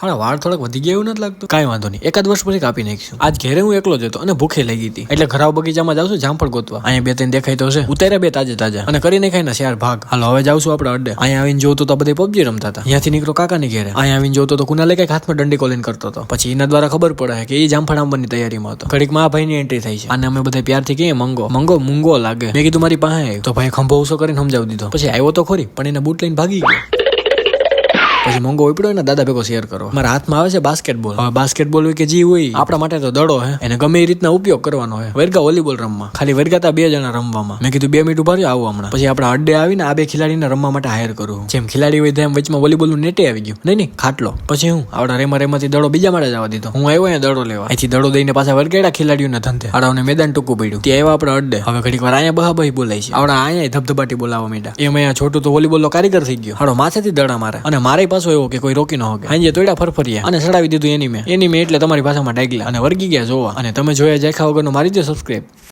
હા વાળ થોડાક વધી ગયા એવું નથી લાગતું? કાંઈ વાંધો નહીં, એકાદ વર્ષ પછી કાપી નાખીશું. આજ ઘેરે હું એકલો જ હતો અને ભૂખે લાગી હતી, એટલે ઘરાવ બગીચામાં જાઉં છું જામફળ ગોતવા. અહીંયા બે ત્રણ દેખાય તો છે, ઉતાર્યા બે તાજે તાજા અને કરી નાખાય ને 4 ભાગ. હાલો હવે જાઉં છું આપણે અડ્ડે. અહીંયા આવીને જોઉં તો બધા પબજી રમતા હતા. અહીંયાથી નીકળો કાકાની ઘેરે. અહીંયા આવીને જોઉં તો કુનાલે કઈક હાથમાં દંડી કોલિંગ કરતો હતો. પછી એના દ્વારા ખબર પડે કે એ જામફળ આંબવાની તૈયારીમાં હતો. ઘડીકમાં આ ભાઈની એન્ટ્રી થઈ છે અને અમે બધા પ્યારથી કહીએ મંગો મંગો મૂંગો લાગે. મેં કીધું મારી પાસે આવ્યો તો ભાઈ ખંભો ઉસો કરીને સમજાવી દીધો. પછી આવ્યો તો ખરી પણ એને બૂટ લઈને ભાગી ગયો. પછી મોંઘો ઉપડ્યો ને દાદા ભેગો શેર કરો. મારા હાથમાં આવે છે બાસ્કેટબોલ. હવે બાસ્કેટબોલ હોય કે જી હોય આપણા માટે તો દડો હે, એને ગમે એ રીતના ઉપયોગ કરવાનો હોય. વર્ગા વોલીબોલ રમવા ખાલી વર્ગાતા 2 જણા રમવામાં. મેં કીધું 2 મિનિટ ઉભા રહ્યો આવું હમણાં. પછી આપણા અડ્ડે આવીને આ 2 ખેલાડીને રમવા માટે હાયર કરું. જેમ ખેલાડી હોય તેમ વચમાં વોલીબોલ નું નેટે આવી ગયું. નહીં ખાટલો. પછી હું આવડા રેમાંથી દડો બીજા માટે જવા દીધો. હું આવ્યો અહીંયા દડો લેવા. અહીંથી દડો દઈને પાછા વર્ગેડા ખેલાડીઓના ધંધે આડાઓને મેદાન ટૂંકું પડ્યું. ત્યાં આવ્યા આપણા અડ્ડે. હવે ઘડીક વાર અહીંયા બહાબાઈ બોલાય છે. આવડા અહીંયા ધબધબાટી બોલાવવા માંડ્યા. એમ અહીંયા છોટું તો વોલીબોલ નો કારીગર થઈ ગયો. હાડો માથેથી દડા મારે અને મારે પાછો એવો કે કોઈ રોકી ન હોગે. હાંજે તોડ્યા ફરફરિયા અને સડાવી દીધું એની મેં એટલે તમારી ભાષામાં ડાગલા અને વર્ગી ગયા જોવા. અને તમે જોયા જાખ્યા વગરનો મારી દો સબસ્ક્રાઇબ.